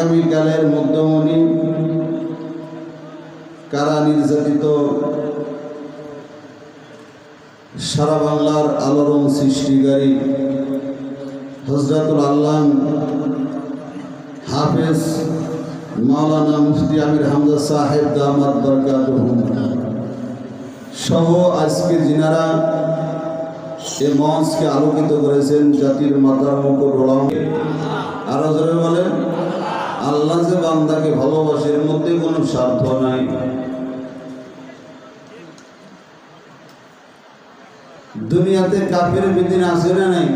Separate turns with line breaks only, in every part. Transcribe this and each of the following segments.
আগামীকালের মধ্যমণি কারা নির্যাতিত সারা বাংলার আলোড়ন সৃষ্টিকারী হযরতুল আল্লাম হাফেজ মাওলানা মুফতি আমির হামজা সাহেব দামাত বরকাতুহুম সহ আজকে যিনারা এই মঞ্চকে আলোকিত করেছেন, জাতির মাতার মুকুট ওড়াও। আরো জোরে বলেন, আল্লাহ যে বান্দাকে ভালোবাসে এর মধ্যে কোনো স্বার্থ নাই। দুনিয়াতে কাফির বিদিন আছে না নাই?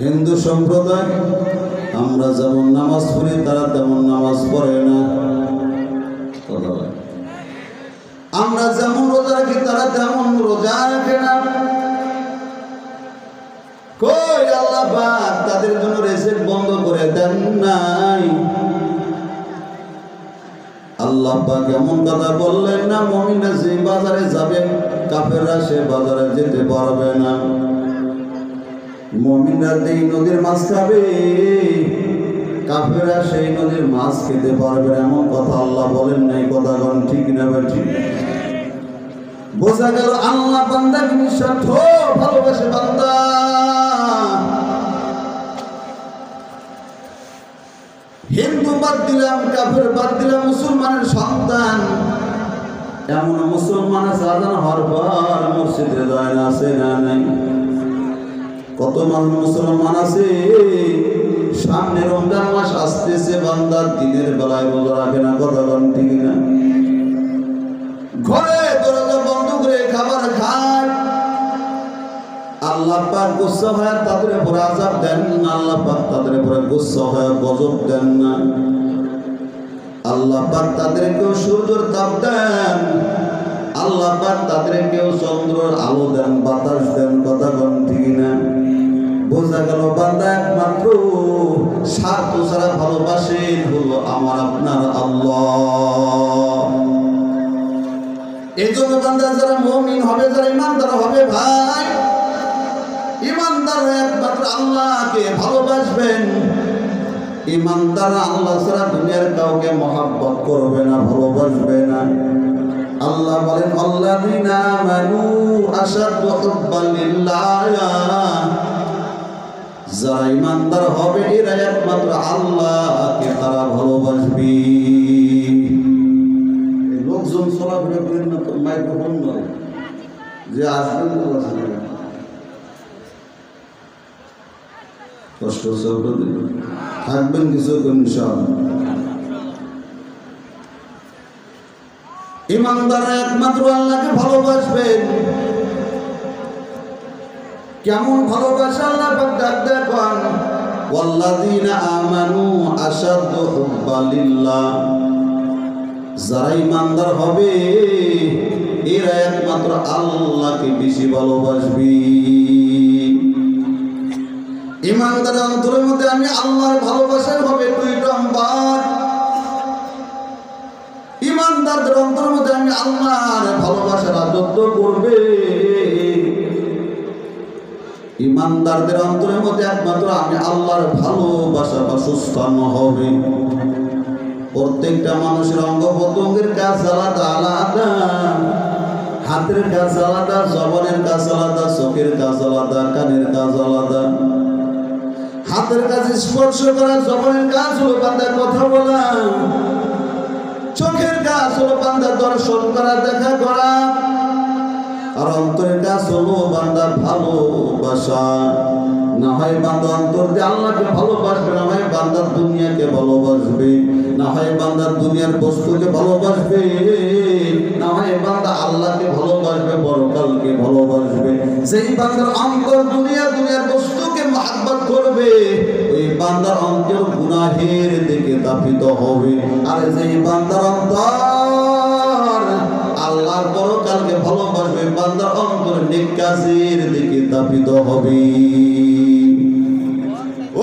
হিন্দু সম্প্রদায় আমরা যেমন নামাজ পড়ি তারা তেমন নামাজ পড়ে না। আমরা যেমন রোজা রাখি তারা তেমন রোজা রাখে না। কই আল্লাহ পাক তাদের জন্য রিজিক বন্ধ করে দেন নাই? আল্লাহ পাক এমন কথা বললেন না, মুমিনরা যে বাজারে যাবে কাফেররা সে বাজারে যেতে পারবে না। মুমিনরা এই নদীর মাছ খাবে, কাফেররা সেই নদীর মাছ খেতে পারবে না। এমন কথা আল্লাহ বলেন নাই? কথা কোন ঠিক না ঠিক? বোঝা গেল আল্লাহ বান্দাকে নিঃস্বার্থ ভালোবাসে। বান্দা হিন্দু বাদ দিলাম, কাফের বাদ দিলাম, মুসলমানের সন্তান এমন মুসলমান আছে আজান হওয়ার পর মসজিদে যায় না, আছে না নাই? কত মানুষ মুসলমান আছে সামনে রমজান মাস আসতেছে, বান্দা দিনের বেলায় রোজা রাখে না। কথা বলেন ঠিক না? ঘরে দরজা বন্ধ করে খাবার খায়। আল্লাহ পাক গুসা হয় তাদের উপর আযাব দেন না, আল্লাহ পাক তাদের উপর গুসা হয় গজব দেন না। আল্লাহ পাক তাদেরকেও সূর্যের তাপ দেন, আল্লাহ পাক তাদেরকেও চন্দ্রের আলো দেন, বাতাস দেন। কথা বলেন ঠিক না? বোঝা গেল বান্দা একমাত্র স্বার্থ ছাড়া ভালোবাসে হলো আমার আপনার আল্লাহ। এই জন্য বান্দা যারা মুমিন হবে, যারা ইমানদার হবে, ভাই ইমানদার একমাত্র আল্লাহকে ভালোবাসবেন। ইমানদার আল্লাহ ছাড়া দুনিয়ার কাউকে মহব্বত করবে না, ভালোবাসবে না। আল্লাহ বলেন আল্লাযীনা আমানু আশাদ্দু হুব্বান লিল্লাহ, যারা ইমানদার হবে এরা একমাত্র আল্লাহকে তারা ভালোবাসবে। লোকজন চলাফেরা করেন না তো, মাইক্রোফোন নয় যে আসবেন তো আসবেন, কষ্ট থাকবেন কিছু ইনশাআল্লাহ। ইমানদার একমাত্র আল্লাহকে ভালোবাসবেন। কেমন ভালোবাসা আল্লাহ পাক ডাক দেন, ওয়াল্লাযীনা আমানু আশাদ্দু হুব্বান লিল্লাহ, যারা ইমানদার হবে এরা একমাত্র আল্লাহকে বেশি ভালোবাসবে। ইমানদারের অন্তরের মধ্যে আমি আল্লাহর ভালোবাসার হবে 2 নম্বর। ইমানদারদের অন্তরের মধ্যে আমি আল্লাহর ভালোবাসার রাজত্ব করবে। ইমানদারদের অন্তরের মধ্যে একমাত্র আমি আল্লাহর ভালোবাসা বাসস্থান হবে। প্রত্যেকটা মানুষের অঙ্গ প্রত্যঙ্গের কাজ আলাদা আলাদা, হাতের কাজ আলাদা, জবানের কাজ আলাদা, চোখের কাজ আলাদা, কানের কাজ আলাদা। হাতের কাজ স্পর্শ করা, জবানের কাজ হলো বান্দার কথা বলা, চোখের কাজ হলো বান্দার দর্শন করা, দেখা করা, আর অন্তরের কাজ হলো বান্দার ভালোবাসা। না হয় বান্দা অন্তর দিয়ে আল্লাহকে ভালোবাসবে, না হয় বান্দার দুনিয়াকে ভালোবাসবে, না হয় বান্দার দুনিয়ার বস্তুকে ভালোবাসবে, না হয় বান্দা আল্লাহকে ভালোবাসবে, পরকালকে ভালোবাসবে। যেই বান্দার অন্তর দুনিয়ার বস্তুকে মহব্বত করবে ওই বান্দার অন্তর গুনাহের দিকে তাপিত হবে। আর যেই বান্দার অন্তর আল্লাহর পরকালকে ভালোবাসবে বান্দার অন্তর নেক কাজের দিকে তাপিত হবে।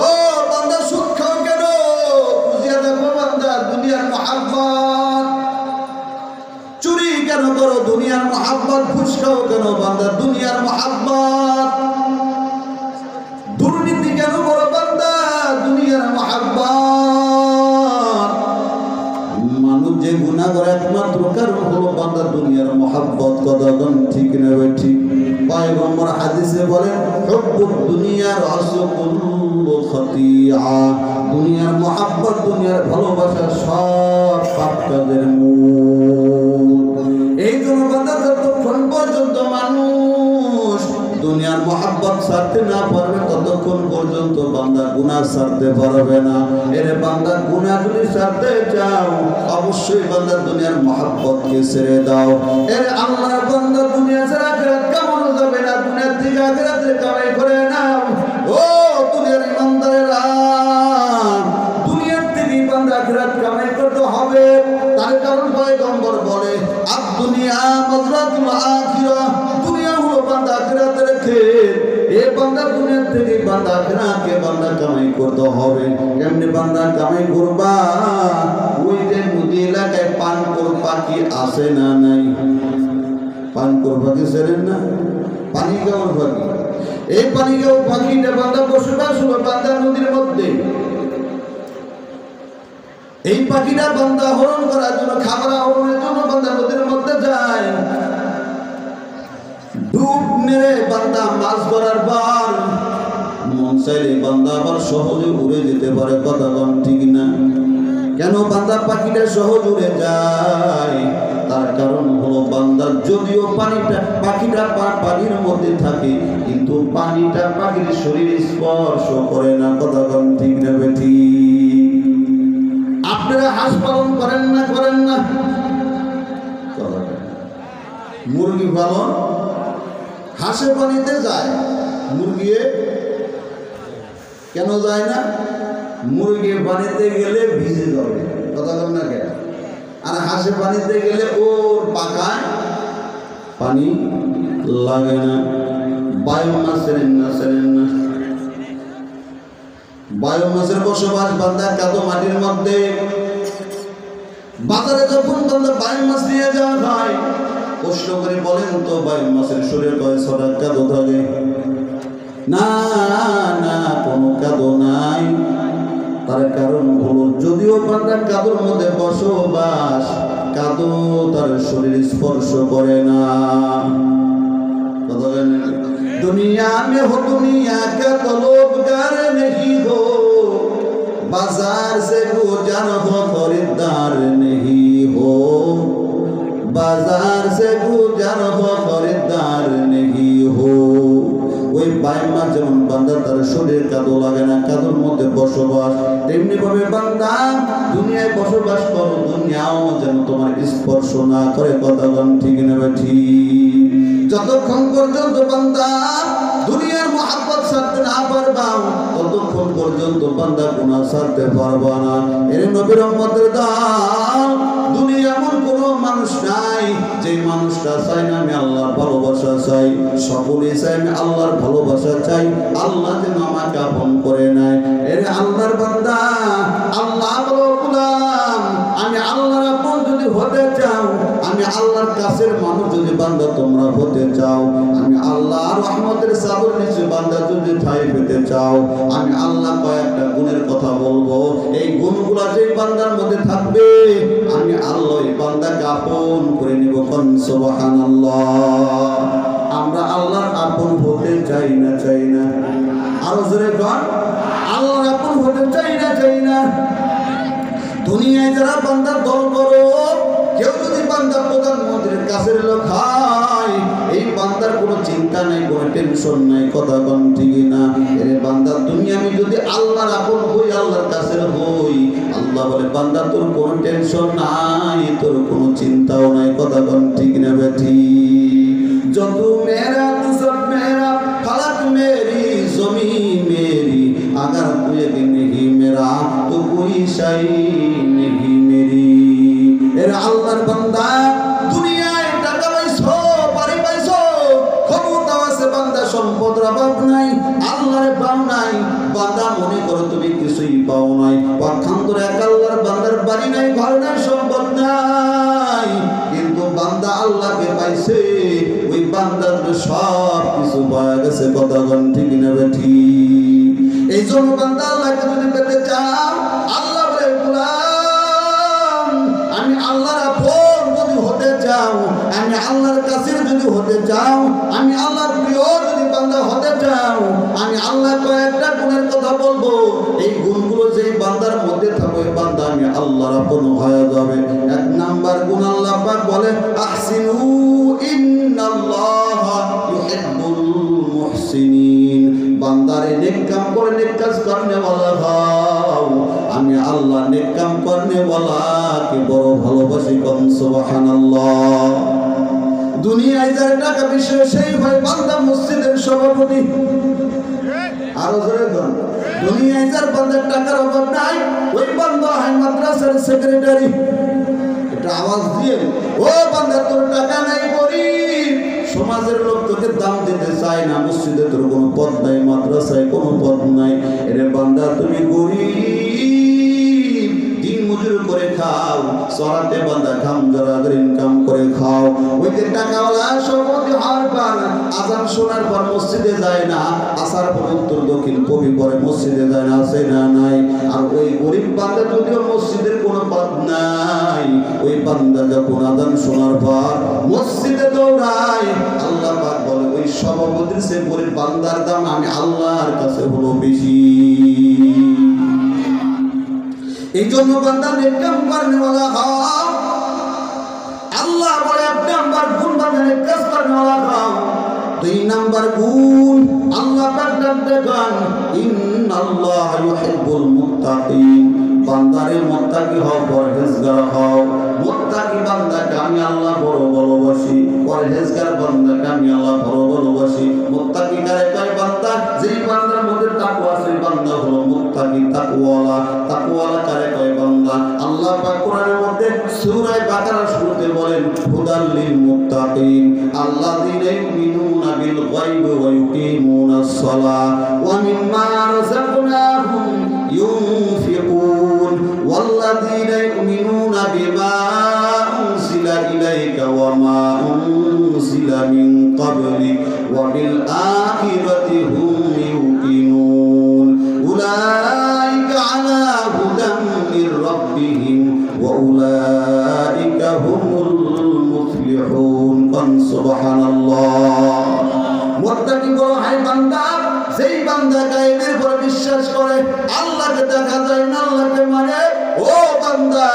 ও বান্দা সুদ খাও কেন? খুঁজিয়া দেখো বান্দা দুনিয়ার মহব্বত। চুরি কেন করো? দুনিয়ার মহব্বত। ঘুষ খাও কেন বান্দা? দুনিয়ার মহব্বত। দুর্নীতি কেন করো বান্দা? দুনিয়ার মহব্বত। কারণ হলো বান্দা দুনিয়ার মহব্বত কতক্ষণ ঠিক নেবে ঠিক। পয়গম্বর হাদিসে বলেন হুব্বুদ দুনিয়া রাসু কুল্লু খাতিয়া, দুনিয়ার মহব্বত দুনিয়ার ভালোবাসা সব পাপ কাজের মূল। এই জন্য বান্দা যতক্ষণ পর্যন্ত মানুষ দুনিয়ার মহব্বত ছাড়তে না পারবে ততক্ষণ পর্যন্ত বান্দা গুনাহ ছাড়তে পারবে না। এর বান্দা গুনাহ যদি ছাড়তে চাও অবশ্যই বান্দা দুনিয়ার মহব্বতকে ছেড়ে দাও। এর আল্লাহর বান্দা দুনিয়া ছাড়া আখিরাত কামানো যাবে না, দুনিয়ার থেকে আখিরাতের কামাই করে নাও। ও দুনিয়ার ইমানদারেরা, দুনিয়ার থেকে বান্দা আখিরাত কামাই করতে হবে। তার কারণ পয়গম্বর বলে আদ দুনিয়া মাজরাতুল আখিরাহ, দুনিয়া হলো বান্দা আখিরাতের ক্ষেত। এই বান্দা দুনিয়ার থেকে বান্দা আখিরাতকে বান্দা কামাই করতে হবে। কেমনে বান্দা কামাই করবা? ওই যে নদী এলাকায় পানকর পাখি আছে না নাই? পানকর পাখি ছিলেন না? পানি খাওয়ার পাখি। এই পানি খাওয়ার পাখিটা বান্দা বসবাস হবে বান্দা নদীর মধ্যে। এই পাখিটা বান্দা হরণ করার জন্য, খাবার আহরণের জন্য বান্দা নদীর মধ্যে যায়। ডুব মেরে বান্দা মাছ ধরার পর মন চাইলে বান্দা আবার সহজে উড়ে যেতে পারে। কথা কম ঠিক না? কেন বান্দা পাখিটা সহজ উড়ে যায়? তার কারণ হলো বান্দা যদিও পাখিটা পানির মধ্যে থাকে কিন্তু পানিটা পাখির শরীর স্পর্শ করে না। কথা কম ঠিক না বেঠি? আপনারা হাঁস পালন করেন না? করেন না? মুরগি পালন, হাঁসে পানিতে যায়, মুরগি কেন যায় না? মুরগি পানিতে গেলে ভিজে যাবে। কথা বল না কেন? আর হাঁসে পানিতে গেলে ওর পাখায় পানি লাগে না। বায়োমাস চেনেন না? চেনেন না? বায়োমাসের বসবাস বান্দা কাদো মাটির মধ্যে। বাজারে যখন বান্দা বায়োমাস নিয়ে যাওয়া হয়, প্রশ্ন করে বলেন তো বায়োমাসের শরীরে কয় ছটা কাদো থাকে? না না, কোনো কাদো নাই। তার কারণ হলো যদিও বান্দা কাদোর মধ্যে বসবাস, কাদো তার শরীর স্পর্শ করে না। কথা বলেন? दुनिया में हो दुनिया का तलबगार नहीं हो, बाजार से गुजर हो खरीदार नहीं हो, बाजार से गुजर हो खरीदार नहीं हो। ওই বাইমা যেমন বান্দা তার শরীর কাদো লাগে না, কাদোর মধ্যে বসবাস, তেমনি ভাবে বান্দা দুনিয়ায় বসবাস করো, দুনিয়াও যেন তোমার স্পর্শ না করে। কথা বলেন ঠিক না ঠিক? যতক্ষণ পর্যন্ত বান্দা দুনিয়ার মহব্বত ছাড়তে না পারবা ততক্ষণ পর্যন্ত বান্দা গুনাহ ছাড়তে পারবা না। এর নবীর উম্মতের দল, দুনিয়া এমন কোন মানুষ নাই যে মানুষটা চাই না আমি আল্লাহর ভালোবাসা চাই। সকলেই চাই আমি আল্লাহর ভালোবাসা চাই, আল্লাহ যেন আমাকে আপন করে নেয়। এর আল্লাহর বান্দা, আল্লাহ বলো গোলাম, আমি আল্লাহর আপন যদি হতে চাও, আমি আল্লাহর কাছের মানুষ যদি বান্দা তোমরা হতে চাও, আমি আল্লাহর রহমতের চাদর নিচে বান্দা যদি ঠাঁই পেতে চাও, আমি আল্লাহ কয়েকটা গুণের কথা বলবো। এই গুণগুলা যে বান্দার মধ্যে থাকবে আমি আল্লাহ এই বান্দাকে আপন করে নিব। সুবহানাল্লাহ। আমরা আল্লাহর আপন হতে চাই না? চাই না? আরো জোরে বল, আল্লাহর আপন হতে চাই না? চাই না? দুনিয়ায় যারা বান্দার দল করো, কেউ যদি বান্দা প্রধানমন্ত্রীর কাছের লোক হয়, এই বান্দার কোনো চিন্তা নাই, কোনো টেনশন নাই। কথা কোন ঠিক না? এর বান্দা তুমি আমি যদি আল্লাহর আপন হই, আল্লাহর কাছের হই, আল্লাহ বলে বান্দা তোর কোনো টেনশন নাই, তোর কোনো চিন্তাও নাই। কথা কোন ঠিক না বেঠি? যত মেরা তু সব মেরা, ফালাক মেরি জমিন মেরি, अगर तू एक नहीं मेरा तो कोई शाई नहीं मेरी। এর আল্লাহর বান্দা, দুনিয়ায় টাকা পাইছো, বাড়ি পাইছো, ক্ষমতা আছে, বান্দা সম্পদের অভাব নাই, আল্লাহরে পাও নাই, বান্দা মনে করো তুমি কিছুই পাও নাই। পক্ষান্তরে এক আল্লাহর বান্দার বাড়ি নাই, ঘর নাই, সম্পদ নাই, কিন্তু বান্দা আল্লাহকে পাইছে, ওই বান্দার সব কিছু পাওয়া গেছে। কথা কোন ঠিক না বেঠি? এই জন্য বান্দা আল্লাহকে যদি পেতে চাও, আল্লাহ বলে গোলাম আমি আল্লাহর আপন যদি হতে যদি হতে চাও, আমি আল্লাহর প্রিয় যদি বান্দা হতে চাও, আমি আল্লাহ কয়েকটা গুণের কথা বলবো। এই গুণগুলো যেই বান্দার মধ্যে থাকবে, বান্দা আমি আল্লাহর আপন হয়ে যাবে। এক নাম্বার গুণ আল্লাহ পাক বলে আহসিনু ইন্নাল্লাহা ইউহিব্বুল মুহসিনিন। বান্দারে নেক কাম করে নেক কাজ করনে ওয়ালা হও, আমি আল্লাহ নেক কাম করনে ওয়ালাকে বড় ভালোবাসি। কোন সুবহানাল্লাহ। দুনিয়ায় যার টাকা বিষয় সেই হয় বান্দা মসজিদের সভাপতি। আরো জোরে বল, দুনিয়ায় যার বান্দার টাকার অভাব নাই ওই বান্দা হয় মাদ্রাসার সেক্রেটারি। এটা আওয়াজ দিয়ে, ও বান্দা তোর টাকা নাই গরিব, সমাজের লোক তোকে দাম দিতে চায় না, মসজিদে তোর কোনো পদ নাই, মাদ্রাসায় কোনো পদ নাই, এরে বান্দা তুমি গরিব, দিন মজুর করে খাও, সরাতে বান্দা কাম জরাদের ইনকাম করে খাও। ওই যে টাকাওয়ালা সভাপতি হওয়ার পর আজান শোনার পর মসজিদে যায় না, আসার পর উত্তর দক্ষিণ কবি পরে মসজিদে যায় না, আছে না নাই? আর ওই গরিব বান্দা যদিও মসজিদের কোনো পদ নাই, ওই বান্দা যখন আজান শোনার পর মসজিদে দৌড়ায়, আল্লাহ পাক বলে ওই সভাপতির সে গরিব বান্দার দাম আমি আল্লাহর কাছে হলো বেশি। এই জন্য বান্দা নেক কাম করনে ওয়ালা হও। আল্লাহ বলে এক নাম্বার গুণ বান্দা নেক কাজ করনে ওয়ালা হও। দুই নাম্বার গুণ আল্লাহ পাক দেখান ইন্নাল্লাহা ইউহিব্বুল মুত্তাকিন। বান্দারে মুত্তাকি হও, পরহেজগার হও। মুত্তাকি বান্দাকে আমি আল্লাহ বড় ভালোবাসি, পরহেজগার বান্দাকে আমি আল্লাহ বড় ভালোবাসি। মুত্তাকি কারে কয়? বান্দা যেই বান্দার মধ্যে তাকওয়া আছে, বান্দা হলো মুত্তাকি, তাকওয়ালা। তাকওয়ালা কারে কয়? বান্দা আল্লাহ পাক কোরআনের মধ্যে সূরা বাকারার শুরুতে বলেন হুদাল লিল মুত্তাকিন আল্লাযীনা ইউমিনুনা বিল গায়বি ওয়া ইউকিমুনাস সালাহ ওয়া মিম্মা রাযাকনাহুম ينفقون والذين يؤمنون بما أنزل إليك وما أنزل من قبلك وبالآخرة هم يوقنون أولئك على هدى من ربهم وأولئك هم المفلحون سبحان الله মুত্তাকি বড় হয় বান্দা যেই বান্দা গায়েবের উপর বিশ্বাস করে, আল্লাহকে দেখা যায় না, আল্লাহকে মানে। ও বান্দা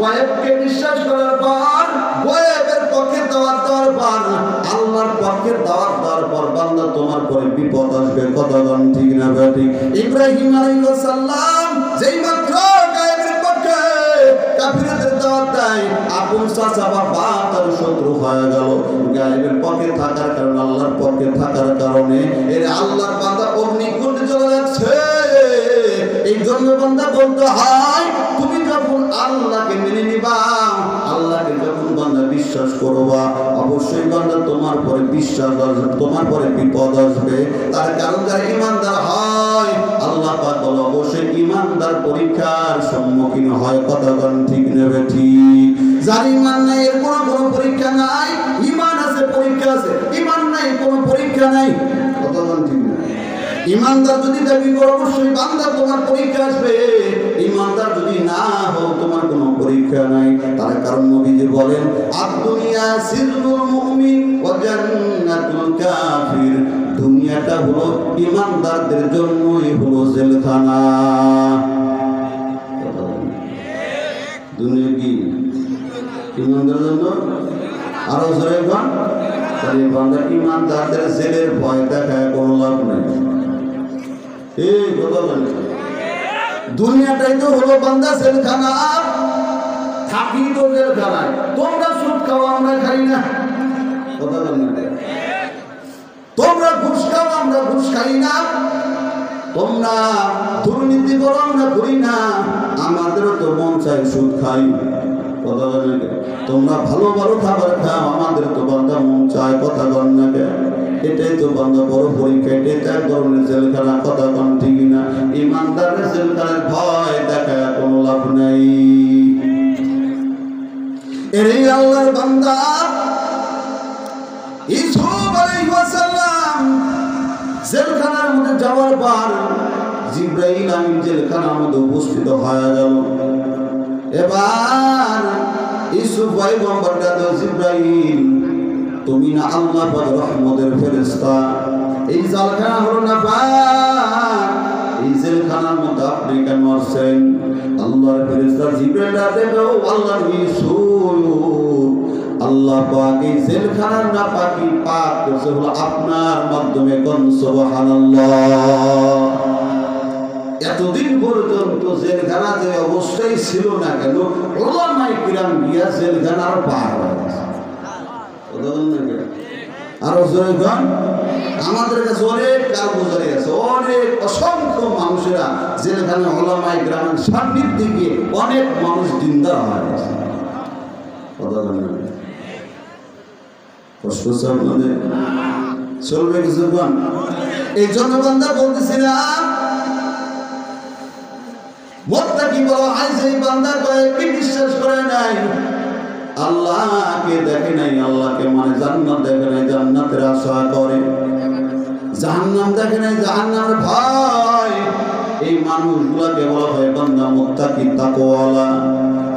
গায়েবকে বিশ্বাস করার পর, গায়েবের পক্ষে দাওয়াত দেওয়ার পর, আল্লাহর পক্ষে দাওয়াত দেওয়ার পর বান্দা তোমার পরে বিপদ আসবে। কথা বলেন ঠিক না ঠিক? ইব্রাহিম আলাইহিস সালাম যেই মাত্র গায়েবের পক্ষে কাফিরদের দাওয়াত দেয়, আপন চাচা বাবা তার শত্রু হয়ে গেল। গায়েবের পক্ষে থাকার কারণে, আল্লাহর পক্ষে থাকার কারণে এর আল্লাহর বান্দা অগ্নিকুণ্ডে চলে যাচ্ছে। এই জন্য বান্দা বলতে হয় তুমি যখন আল্লাহকে মেনে নিবা, আল্লাহকে যখন বান্দা বিশ্বাস করবা, অবশ্যই বান্দা তোমার পরে বিশ্বাস আসবে, তোমার পরে বিপদ আসবে। তার কারণ যারা ইমানদার হয়, আল্লাহ পাক বলে অবশ্যই ইমানদার পরীক্ষার সম্মুখীন হয়। কথা বলেন ঠিক নেবে ঠিক? যার ইমান নাই এর কোনো পরীক্ষা নাই, ইমান আছে পরীক্ষা আছে, ইমান নাই কোনো পরীক্ষা নাই। কথা বলেন ঠিক না? ইমানদার যদি দাবি করো অবশ্যই বান্দা তোমার পরীক্ষা আসবে, ইমানদার যদি না হও তোমার কোনো পরীক্ষা নাই। তার কারণ নবীজি বলেন আদ-দুনিয়া সিররুল মুমিন ওয়া জান্নাতুল কাফির। দুনিয়াটা হলো ইমানদারদের জন্যই হলো জেলখানা। দুনিয়া কি ইমানদারের জন্য? আরো জোরে বল। তাহলে বান্দা ইমানদারদের জেলের ভয় দেখায় কোনো লাভ নেই। এই কথা বলেন, দুনিয়াটাই তো হলো বান্দা জেলখানা, থাকি তো জেলখানায়। তোমরা সুদ খাও, আমরা খাই না। কথা বলেন, তোমরা ঘুষ খাও, আমরা ঘুষ খাই না। তোমরা দুর্নীতি করো, আমরা করি না। আমাদেরও তো মন চাই সুদ খাই। কথা বলেন, তোমরা ভালো ভালো খাবার খাও, আমাদের তো বান্দা মন চায়। কথা বলেন না কেন? এটাই তো বান্দা বড় পরীক্ষা, এটাই তো এক ধরনের জেলখানা। কথা বলেন ঠিক না? ইমানদারের জেলখানার ভয় দেখায় কোনো লাভ নাই। এরই আল্লাহর বান্দা ইউসুফ আলাইহিস সালাম জেলখানার মধ্যে যাওয়ার পর জিবরাইল আমিন জেলখানার মধ্যে উপস্থিত হয়ে গেল। এবার ইউসুফ পয়গম্বর ডাকল, জিবরাইল তুমি না আল্লাহ পাক রহমতের ফেরেশতা। এই জেলখানা হলো না পাক, এই জেলখানার মধ্যে আপনি কেন আসছেন? আল্লাহর ফেরেশতা জিবরাইল দেখো আল্লাহর রাসূল, আল্লাহ পাক এই জেলখানার নাপাকি পাক করছে হলো আপনার মাধ্যমে। কোন সুবহানাল্লাহ। এতদিন পর্যন্ত জেলখানা যে অবস্থায় ছিল না কেন, উলামায়ে কিরাম গিয়া জেলখানার পার হয়েছে। আরো জোরে গান, আমাদের কাছে অনেক কারগুজারি আছে, অনেক অসংখ্য মানুষেরা জেলখানে উলামায়ে কিরামের সান্নিধ্যে গিয়ে অনেক মানুষ দিনদার হয়ে গেছে। কথা বলেন, কষ্ট হচ্ছে আপনাদের? চলবে কিছুক্ষণ। এই জন্য বান্দা বলতেছিলাম, মুত্তাকি বলা হয় সেই বান্দা কয়েকটি বিশ্বাস করে নাই, আল্লাহকে দেখে নাই, আল্লাহকে মানে জান্নাত দেখে নাই, জান্নাতের আশা করে, জাহান্নাম দেখে নাই, জাহান্নামের ভয়। এই মানুষগুলাকে বলা হয় বান্দা মুত্তাকি, তাকওয়ালা।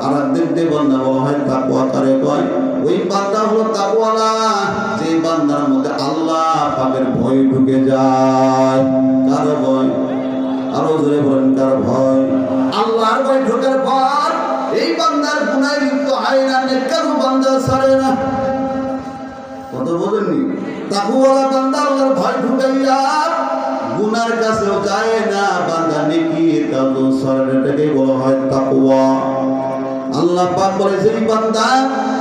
আর একদিকে বান্দা বলা হয় তাকওয়া কারে কয়? ওই বান্দা হলো তাকওয়ালা, যে বান্দার মধ্যে আল্লাহ পাকের ভয় ঢুকে যায়। কার ভয়? আরো জোরে বলেন, কার ভয়? আল্লাহর ভয় ঢোকার পর এই বান্দার গুনাহে লিপ্ত হয় না, নেককার বান্দা ছাড়ে না। কত বলেননি? তাকওয়ালা বান্দা আল্লাহর ভয় ঢুকাইয়া গুনার কাছেও যায় না, বান্দা নেকি কাজও ছাড়ে না, এটাকে বলা হয় তাকওয়া। আল্লাহ পাক বলে যেই বান্দা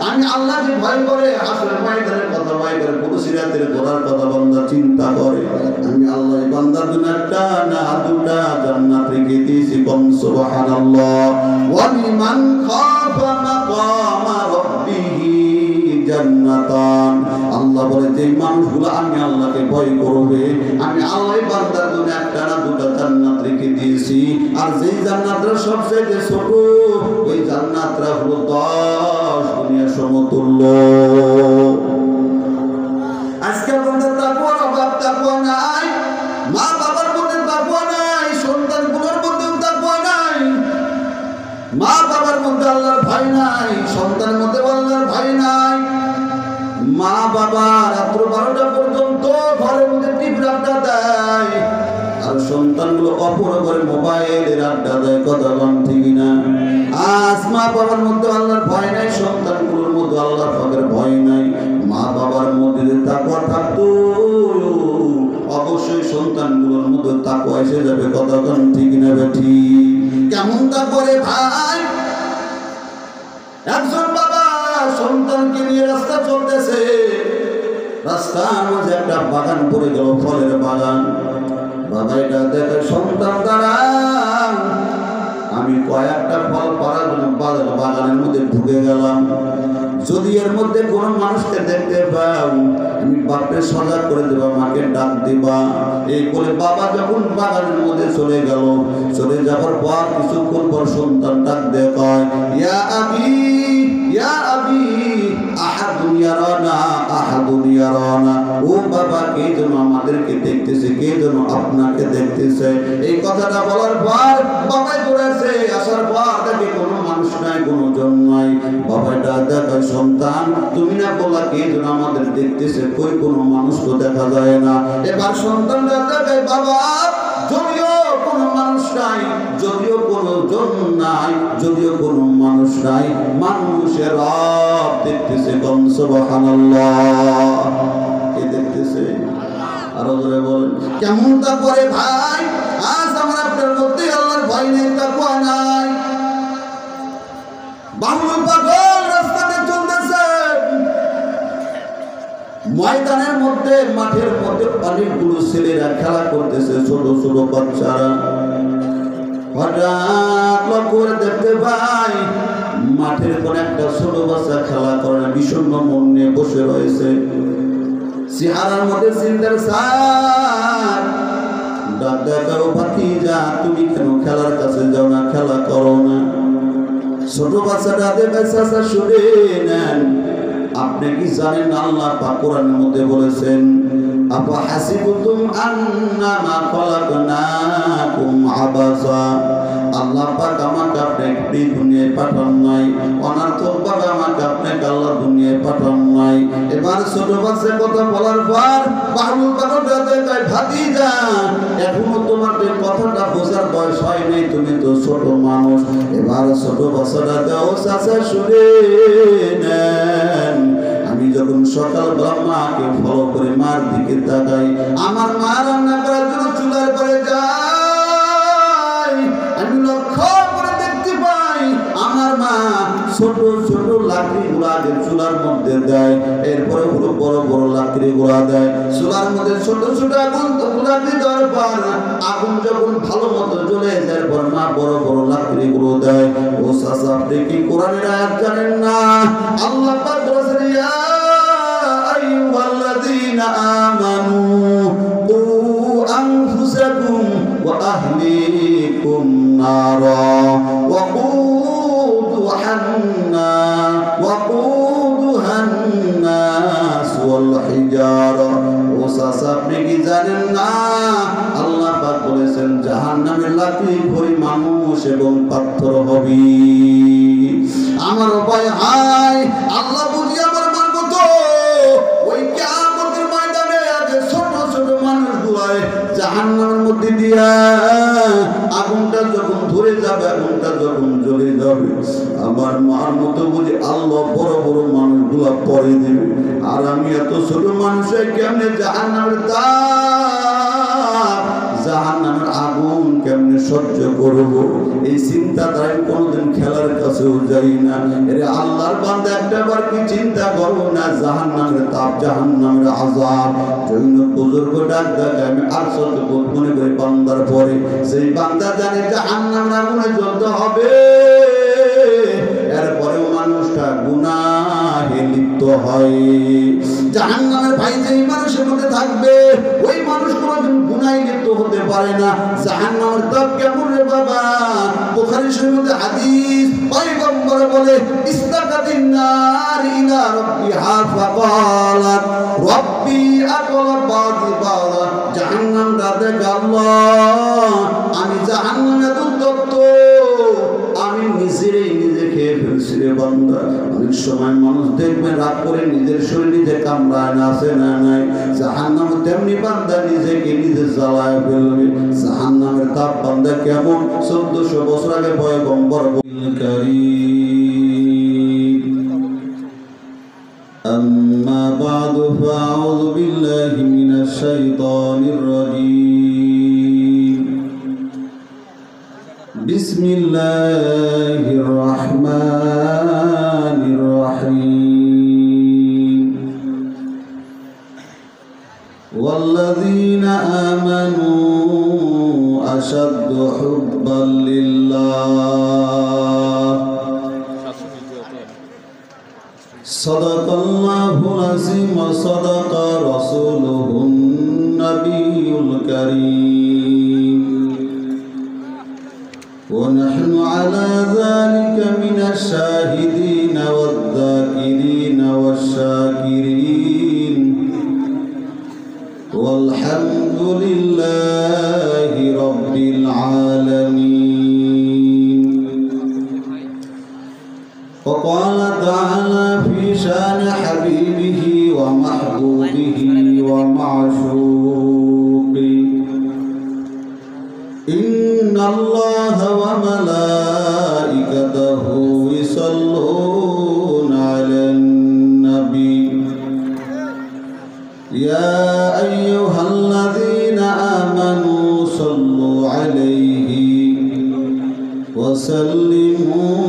আমি আল্লাহকে ভয় করে, হাসরের ময়দানের কথা ভয় করে, পুরুষিরাতের গোড়ার কথা বান্দা চিন্তা করে, আমি আল্লাহ এই বান্দার জন্য একটা না দুটা জান্নাত রেখে দিয়েছি। কম সুবহানাল্লাহ। ওয়া লিমান খাফা মাকামা রাব্বিহি জান্নাতান। আল্লাহ বলে যে মানুষগুলো আমি আল্লাহকে ভয় করবে, আমি আল্লাহ এই বান্দার জন্য একটা না দুটা জান্নাত রেখে দিয়েছি। আর যেই জান্নাতটা সবচেয়ে ছোট, ওই জান্নাতটা হলো 10 দুনিয়ার সমতুল্য। আজকে বান্দার তাকওয়ার অভাব, তাকওয়া নাই, মা বাবার মধ্যে তাকওয়া নাই, সন্তানগুলোর মধ্যেও তাকওয়া নাই। মা বাবার মধ্যে আল্লাহর ভয় নাই, সন্তানের মধ্যে আল্লাহর ভয় নাই। মা বাবা রাত্র 12টা পর্যন্ত ঘরের মধ্যে টিভি আড্ডা দেয়, আর সন্তানগুলো অপর ঘরে মোবাইলের আড্ডা দেয়। কথা বলেন ঠিক না? আজ মা বাবার মধ্যে আল্লাহর ভয় নাই, সন্তানগুলোর মধ্যে আল্লাহর পাকের ভয় নাই। মা বাবার মধ্যে যে তাকওয়া থাকতো, অবশ্যই সন্তানগুলোর মধ্যে তাকওয়া এসে যাবে। কথা বলেন ঠিক না? বেঠি কেমন তা করে ভাই? একজন বাবা সন্তানকে নিয়ে রাস্তা চলতেছে, রাস্তার মাঝে একটা বাগান পড়ে গেল, ফলের বাগান। বাবা এটা দেখে সন্তান দ্বারা আমি কয়েকটা ফল পাড়ার জন্য বাগানের মধ্যে ঢুকে গেলাম, যদি এর মধ্যে কোনো মানুষকে দেখতে পাও আমি বাপকে সজাগ করে দেবা, মাকে ডাক দিবা। এই বলে বাবা যখন বাগানের মধ্যে চলে গেল, চলে যাবার পর কিছুক্ষণ পর সন্তান ডাক দিয়ে কয়, ইয়া আবি, ইয়া আবি, আহাদুন ইয়ারানা, আহাদুন ইয়ারানা। ও বাবা, কে যেন আমাদেরকে দেখতেছে, কে যেন আপনাকে দেখতেছে। এই কথাটা বলার পর বাবাই দৌড়াচ্ছে, আসার পর দেখে কোনো মানুষ নাই, কোনো জন নাই। বাবাটা দেখায়, সন্তান তুমি না বললা কে যেন আমাদের দেখতেছে, কই কোনো মানুষ তো দেখা যায় না। এবার সন্তানটা দেখায়, বাবা যদিও কোনো মানুষ নাই, যদিও কোনো জন নাই, যদিও কোনো মানুষ নাই, মানুষের রব দেখতেছে। কম সুবহানাল্লাহ। কে দেখতেছে? আরো জোরে বলেন, কেমন তা করে ভাই? আজ আমার আপনার মধ্যে আল্লাহর ভয় নেই, তাকওয়া নাই। বাংলা পাগল রাস্তাতে চলতেছে, ময়দানের মধ্যে, মাঠের মধ্যে অনেকগুলো ছেলেরা খেলা করতেছে, ছোট ছোট বাচ্চারা। হঠাৎ লক্ষ্য করে দেখতে পাই মাঠের কোন একটা ছোট বাচ্চা খেলা করে বিষণ্ণ মন নিয়ে বসে রয়েছে। চেহারার মধ্যে চিন্তার ছাপ। ডাক দেখাও, ভাতিজা তুমি কেন খেলার কাছে যাও না, খেলা করো না? ছোট বাচ্চাটা দেখে, চাচা শুনে নেন, আপনি কি জানেন আল্লাহ পাক কোরআনের মধ্যে বলেছেন, আপা হাসিবতুম আন্নামা খলাকনাকুম আবাসা। আল্লাহ পাক আমাকে আপনি দুনিয়ায় পাঠান নাই, অনার্থকভাবে আমাকে আপনাকে আল্লাহ দুনিয়ায় পাঠান নাই। এবার ছোট কাছে কথা বলার পর বাহুল পাগলটাতে কয় ভাতিজা এখনো তোমার এই কথাটা বোঝার বয়স হয় নাই, তুমি তো ছোট মানুষ, এবার ছোট বাচ্চাটাতে ও চাচা শুনে নেন। আমি যখন সকালবেলা মাকে ফলো করে মার দিকে তাকাই, আমার মা রান্না করার জন্য চুলার পরে যাই, আমি লক্ষ্য করে দেখতে পাই আমার মা ছোট ছোট লাকড়ি গুলা চুলার মধ্যে দেয়, এরপরে হলো বড় বড় লাকড়ি গুলা দেয়, চুলার মধ্যে ছোট ছোট আগুন গুলা দেওয়ার পর আগুন যখন ভালো মতো জ্বলে যায় পর মা বড় বড় লাকড়ি গুলো দেয়। ও চাচা আপনি কি কোরআনের আয়াত জানেন না? আল্লাহ পাক বলেছেন ইয়া আইয়ুহাল্লাযীনা আমানু কু আনফুসাকুম ওয়া আহলিকুম নারা ওয়া وقودها الناس والحجارة। ও চাচা আপনি কি জানেন না আল্লাহ পাক বলেছেন জাহান্নামের লাকড়ি ভরি মানুষ এবং পাথর হবে। আমার উপায় হায় আল্লাহ বুঝি আমার মানব তো ওই কিয়ামতের ময়দানে আগে ছোট ছোট মানুষগুলাই জাহান্নামের মধ্যে দিয়া আগুনটা যখন ধরে যাবে, আগুনটা যখন জ্বলে যাবে, আমার মার মতো বুঝি আল্লাহ বড় বড় মানুষগুলা পরে দেবে, আর আমি এত ছোট মানুষের কেমনে জাহান্নামের তাপ জাহান্নামের আগুন কেমনে সহ্য করব? এই চিন্তা তাই কোনোদিন খেলার কাছেও যাই না। এরে আল্লাহর বান্দা একটাবার কি চিন্তা করবো না জাহান্নামের তাপ জাহান্নামের আযাব? জৈন বুজুর্গ ডাক ডাকে আমি আশ্চর্য বোধ মনে করি বান্দার পরে সেই বান্দা জানে জাহান্নামের আগুনে জ্বলতে হবে, এরপরেও মানুষটা গুনাহে লিপ্ত হয়। জাহান্নামের ভয় যেই মানুষের মধ্যে থাকবে ওই মানুষ কোনোদিন গুনাহে লিপ্ত হতে পারে না। জাহান্নামের তাপ কেমন রে বাবা? বুখারী শরীফে হাদিস পয়গম্বর বলে ইস্তাকাতিন নার ইলা রাব্বিহা ফাকালাত রাব্বি আকবাদি বালা। জাহান্নাম রাতে আল্লাহ আমি জাহান্নামে উত্তপ্ত, আমি নিজে খেয়ে ফেলছি রে বান্দা। অনেক সময় মানুষ দেখবে রাগ করে নিজের শরীর নিজে কামড়ায় না, আছে না নাই? জাহান্নাম তেমনি বান্দা নিজেকে নিজে জ্বালায় ফেলবে। জাহান্নামের তাপ বান্দা কেমন 1400 বছর আগে পয়গম্বর কারীম। আম্মা বা'দু ফাআউযু বিল্লাহি মিনাশ শাইতানির রাজীম। বিসমিল্লাহির রাহমানির রাহিম। ওয়াল্লাযীনা আমানু আশাদ্দু হুব্বান লিল্লাহ। সাদাকাল্লাহুল আযীম ওয়া সাদাকা রাসূলুহুন নাবিয়্যুল কারীম। ونحن على ذلك من الشاهدين والذاكرين والشاكرين والحمد لله رب العالمين. وقال تعالى في شان حبيبه ومحبوبه ومعشوقه إن الله وملائكته يصلون على النبي يا أيها الذين آمنوا صلوا عليه وسلموا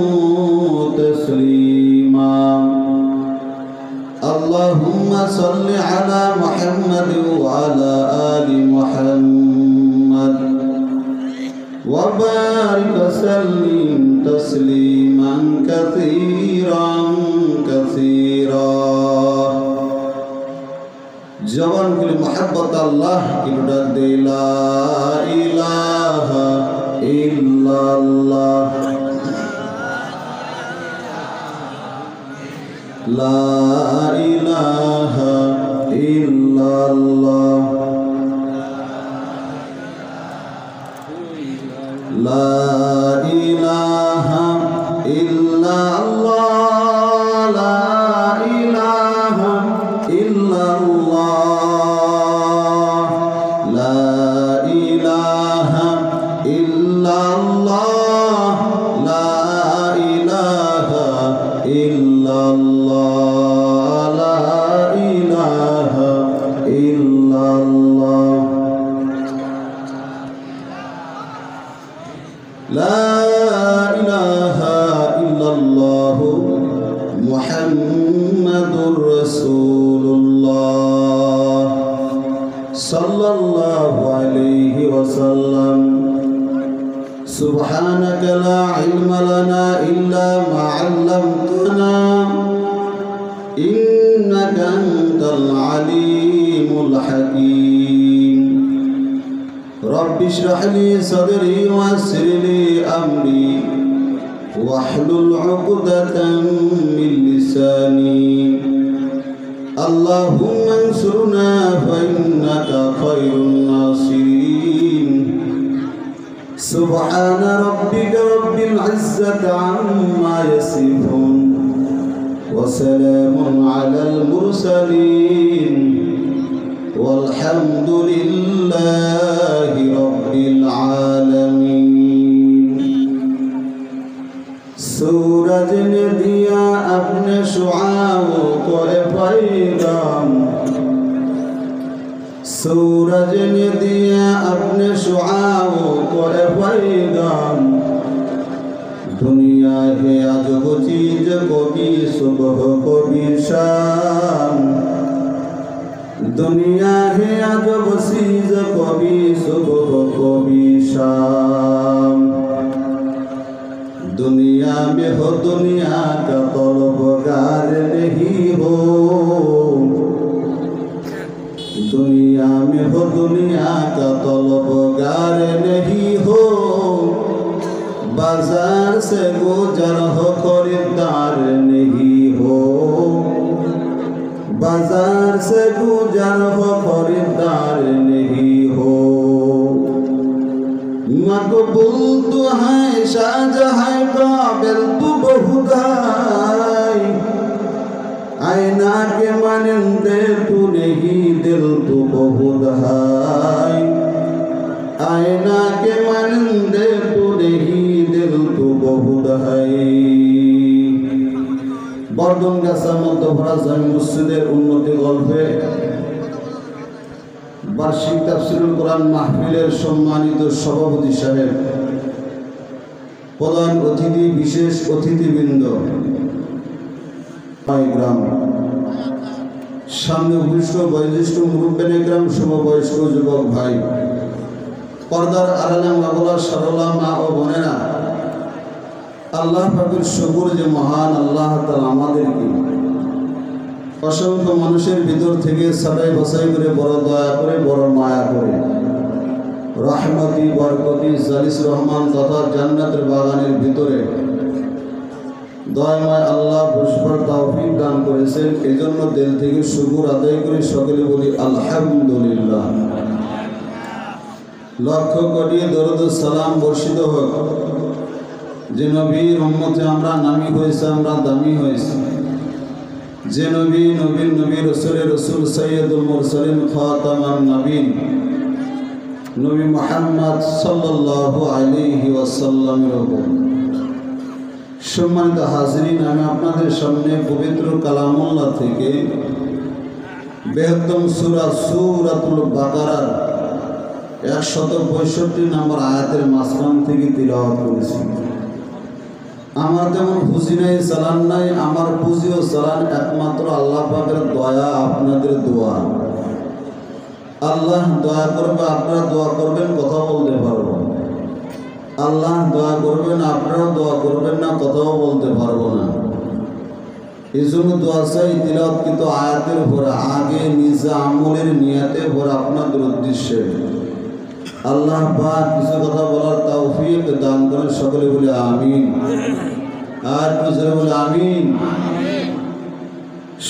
تسليما. اللهم صل على محمد وعلى آل محمد وبارك وسلم تسليما كثيرا كثيرا. जवान के लिए मोहब्बत अल्लाह की डर दे ला इलाहा इल्लल्लाह ला इलाहा इल्लल्लाह ला इलाहा इल्लल्लाह ला इलाहा इल्लल्लाह সাল্লাল্লাহু আলাইহি ওয়াসাল্লাম। সুবহানাকা লা ইলমা লানা ইল্লা মা 'আল্লামতানা ইন্নাকা আনতাল আলিমুল হাকীম। রব্বি ইশরাহ লি সাদরি ওয়া ইয়াসসির লি আমরি ওয়াহলুল 'উকদাতাম মিন লিসানি। আল্লাহুম্মা আনসুরনা ফাইন্নাকা খায়রুন নাসিরিন। সুবহানা রাব্বিকা রাব্বিল ইজ্জাতি আম্মা ইয়াসিফুন ওয়া সালামুন আলাল মুরসালিন ওয়ালহামদুলিল্লাহি রাব্বিল আলামিন। सूरज ने दिया अपने शुआओं को पैगाम, सूरज ने दिया अपने शुआओं को पैगाम। दुनिया है अजब चीज, कभी सुबह कभी शाम। दुनिया है अजब चीज, कभी सुबह कभी शाम। दुनिया में हो दुनिया का तलबगार नहीं हो, दुनिया में हो दुनिया का तलबगार नहीं हो। बाजार से गुजर हो खरीदार नहीं हो, बाजार से गुजर हो खरीदार नहीं हो। मकबूल तो है शाहजहां काबिल तू बहुदाई, आईना के मानिंदे तू नहीं दिल तू बहुदाई, आईना के मानिंदे तू नहीं दिल तू बहुदाई। बर्दन गाछार मध्य भरा জামি মসজিদের উন্নতি গল্পে বার্ষিক তাফসীরুল কোরআন মাহফিলের সম্মানিত সভাপতি সাহেব, প্রধান অতিথি, বিশেষ অতিথিবৃন্দ, গ্রাম সামনে উপবিষ্ট বয়োজ্যেষ্ঠ মুরব্বিয়ানে গ্রাম, সমবয়স্ক যুবক ভাই, পর্দার আড়ালে মাওলা সরলা মা ও বোনেরা, আল্লাহ পাকের শুকর যে মহান আল্লাহ তাআলা আমাদেরকে অসংখ্য মানুষের ভিতর থেকে ছাঁটাই বাছাই করে বড় দয়া করে, বড় মায়া করে, রহমতি বরকতি জালিস রহমান তথা জান্নাতের বাগানের ভিতরে দয়াময় আল্লাহ বসবার তৌফিক দান করেছেন। এই জন্য দিল থেকে শুকর আদায় করে সকলে বলি আলহামদুলিল্লাহ। লক্ষ কোটি দরুদ সালাম বর্ষিত হোক যে নবীর উম্মতে আমরা নামী হয়েছে, আমরা দামি হয়েছি, যে নবী নবীন নবী রসুলের রসুল সৈয়দুল মুরসালিন খাতামান নবীন নবী মুহাম্মদ সাল্লাল্লাহু আলাইহি ওয়াসাল্লামের উপর। সম্মানিত হাজিরিন, আমি আপনাদের সামনে পবিত্র কালামুল্লাহ থেকে বৃহত্তম সূরা সূরাতুল বাকারার 165 নম্বর আয়াতের মাঝখান থেকে তিলাওয়াত করেছি। আমার তেমন পুঁজি নাই, চালান নাই, আমার পুঁজি ও চালান একমাত্র আল্লাহ পাকের দয়া, আপনাদের দোয়া। আল্লাহ দয়া করবে, আপনারা দোয়া করবেন, কথা বলতে পারবো। আল্লাহ দয়া করবেন, আপনারাও দোয়া করবেন না, কথাও বলতে পারবো না। এই জন্য দোয়া চাই তিলাওয়াত কিন্তু আয়াতের উপর, আগে নিজে আমলের নিয়াতে উপর, আপনাদের উদ্দেশ্যে। আল্লাহ পাক কিছু কথা বলার তৌফিক দান করেন, সকলে বলে আমিন। আর কিছু বলে আমিন।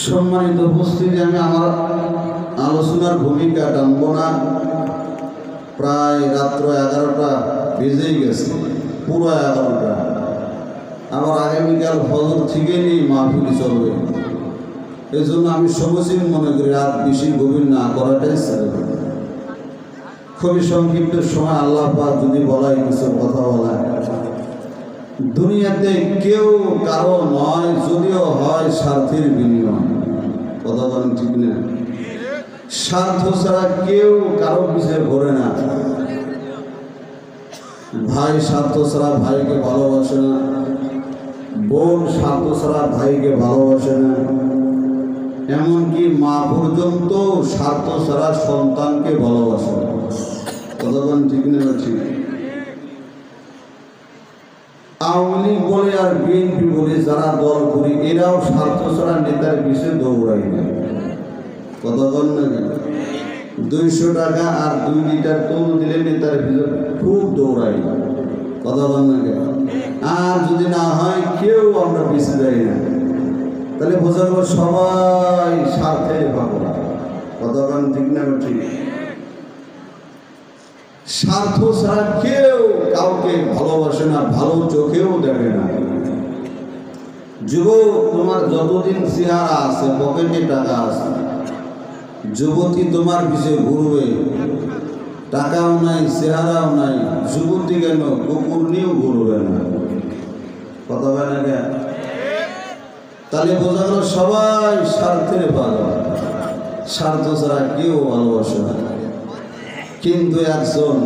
সম্মানিত উপস্থিতি, আমি আমার আলোচনার ভূমিকা টানব না। প্রায় রাত্র 11টা বেজেই গেছে, পুরো 11টা। আবার আগামীকাল ফজর থেকে নেই মাহফিল চলবে। এই জন্য আমি সমীচীন মনে করি রাত বেশি গভীর না করাটাই চাই। খুবই সংক্ষিপ্ত সময় আল্লাহ পাক যদি বলাই কিছু কথা বলা। দুনিয়াতে কেউ কারো নয়, যদিও হয় স্বার্থের বিনিময়। কথা বলেন ঠিক না? স্বার্থ ছাড়া কেউ কারো পিছে ঘোরে না। ভাই স্বার্থ ছাড়া ভাইকে ভালোবাসে না, বোন স্বার্থ ছাড়া ভাইকে ভালোবাসে না। এমনকি মা পর্যন্ত স্বার্থ ছাড়া সন্তানকে ভালোবাসে। কতক্ষণ ঠিক না ঠিক? আওয়ামী লীগ বলে আর বিএনপি বলে যারা দল করি, এরাও স্বার্থ ছাড়া নেতার পিছিয়ে দৌড়াই না। কতক্ষণ না? 200 টাকা আর 2 লিটার তেল দিলে নেতার পিছনে খুব দৌড়াই। কতক্ষণ না? আর যদি না হয় কেউ আমরা পিছিয়ে যাই না। তাহলে বোঝা গেল সবাই স্বার্থে পাবো। কতক্ষণ ঠিক না ঠিক? স্বার্থ ছাড়া কেউ কাউকে ভালোবাসে না, ভালো চোখেও দেখে না। যুবক, তোমার যতদিন চেহারা আছে, পকেটে টাকা আছে, যুবতী তোমার পিছিয়ে ঘুরবে, টাকাও নাই, চেহারাও নাই, যুবতী কেন কুকুর নিয়েও ঘুরবে না। কথা বলে না? তাহলে বোঝা গেল সবাই স্বার্থের পাগল, স্বার্থ ছাড়া কেউ ভালোবাসে না। কিন্তু একজন